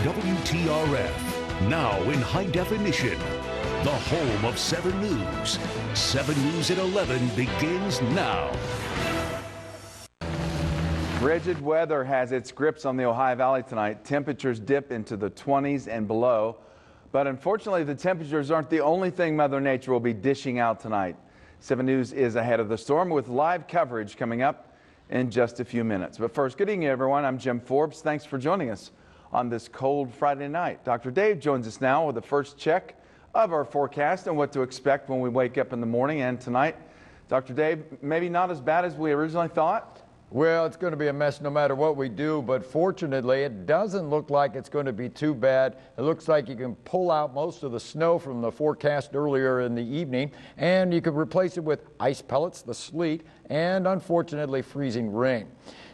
WTRF, now in high definition. The home of 7 News. 7 News at 11 begins now. Frigid weather has its grips on the Ohio Valley tonight. Temperatures dip into the 20s and below. But unfortunately, the temperatures aren't the only thing Mother Nature will be dishing out tonight. 7 News is ahead of the storm with live coverage coming up in just a few minutes. But first, good evening, everyone. I'm Jim Forbes. Thanks for joining us on this cold Friday night. Dr. Dave joins us now with the first check of our forecast and what to expect when we wake up in the morning and tonight. Dr. Dave, maybe not as bad as we originally thought? Well, it's going to be a mess no matter what we do, but fortunately it doesn't look like it's going to be too bad. It looks like you can pull out most of the snow from the forecast earlier in the evening, and you can replace it with ice pellets, the sleet, and unfortunately freezing rain.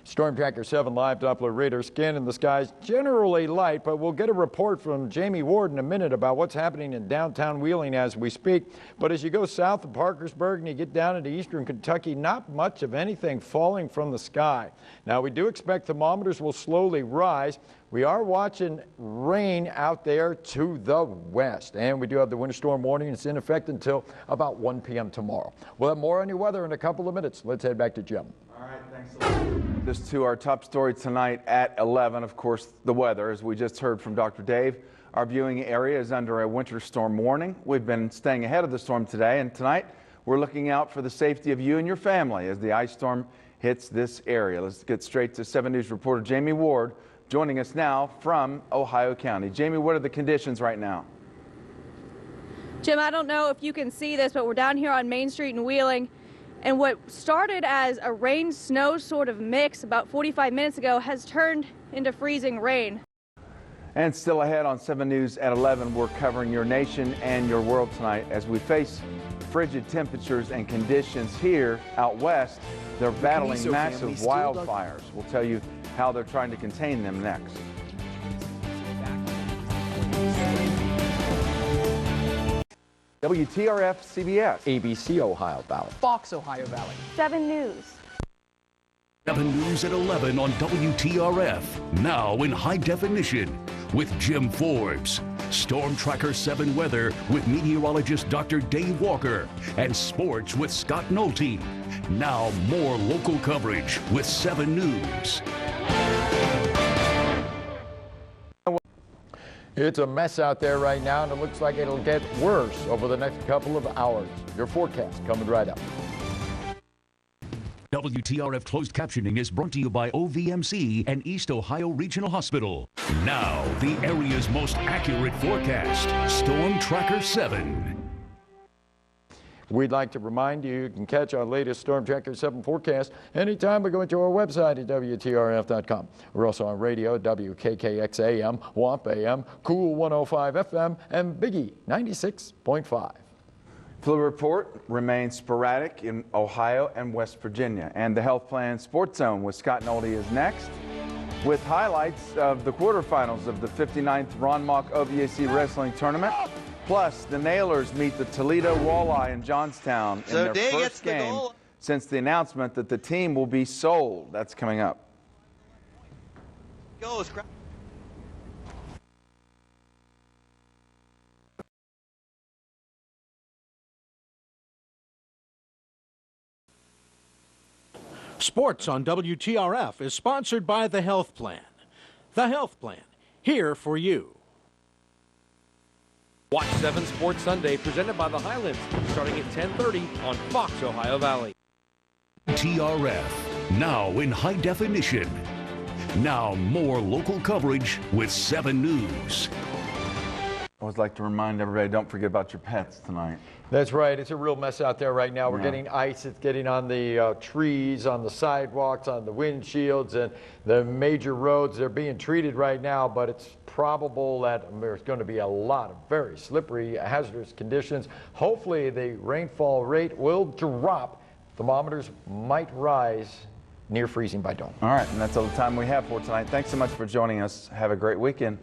Storm Tracker 7 live Doppler radar scan in the skies generally light, but we'll get a report from Jamie Ward in a minute about what's happening in downtown Wheeling as we speak. But as you go south of Parkersburg and you get down into eastern Kentucky, not much of anything falling from the sky. Now, we do expect thermometers will slowly rise. We are watching rain out there to the west, and we do have the winter storm warning. It's in effect until about 1 p.m. tomorrow. We'll have more on your weather in a couple of minutes. Let's head back to Jim. All right, thanks a lot. This to our top story tonight at 11. Of course, the weather, as we just heard from Dr. Dave. Our viewing area is under a winter storm warning. We've been staying ahead of the storm today, and tonight we're looking out for the safety of you and your family as the ice storm hits this area. Let's get straight to 7 News reporter Jamie Ward joining us now from Ohio County. Jamie, what are the conditions right now? Jim, I don't know if you can see this, but we're down here on Main Street in Wheeling. And what started as a rain-snow sort of mix about 45 minutes ago has turned into freezing rain. And still ahead on 7 News at 11, we're covering your nation and your world tonight as we face frigid temperatures and conditions here out west. They're battling massive wildfires. We'll tell you how they're trying to contain them next. WTRF CBS. ABC Ohio Valley. Fox Ohio Valley. 7 News. 7 News at 11 on WTRF, now in high definition with Jim Forbes. Storm Tracker 7 weather with meteorologist Dr. Dave Walker, and sports with Scott Nolte. Now more local coverage with 7 News. It's a mess out there right now, and it looks like it'll get worse over the next couple of hours. Your forecast coming right up. WTRF closed captioning is brought to you by OVMC and East Ohio Regional Hospital. Now, the area's most accurate forecast, Storm Tracker 7. We'd like to remind you, you can catch our latest Storm Tracker 7 forecast anytime by going to our website at WTRF.com. We're also on radio at WKKX AM, WAMP AM, Cool 105 FM, and Biggie 96.5. Flu report remains sporadic in Ohio and West Virginia. And the Health Plan Sports Zone with Scott Nolte is next, with highlights of the quarterfinals of the 59th Ron Mock OVAC Wrestling Tournament. Plus, the Nailers meet the Toledo Walleye in Johnstown in their first game since the announcement that the team will be sold. That's coming up. Sports on WTRF is sponsored by the Health Plan. The Health Plan, here for you. Watch 7 Sports Sunday presented by the Highlands, starting at 10:30 on Fox Ohio Valley. TRF, now in high definition. Now more local coverage with 7 News. I always like to remind everybody, don't forget about your pets tonight. That's right. It's a real mess out there right now. We're getting ice. It's getting on the trees, on the sidewalks, on the windshields, and the major roads. They're being treated right now, but it's probable that there's going to be a lot of very slippery, hazardous conditions. Hopefully, the rainfall rate will drop. Thermometers might rise near freezing by dawn. All right, and that's all the time we have for tonight. Thanks so much for joining us. Have a great weekend.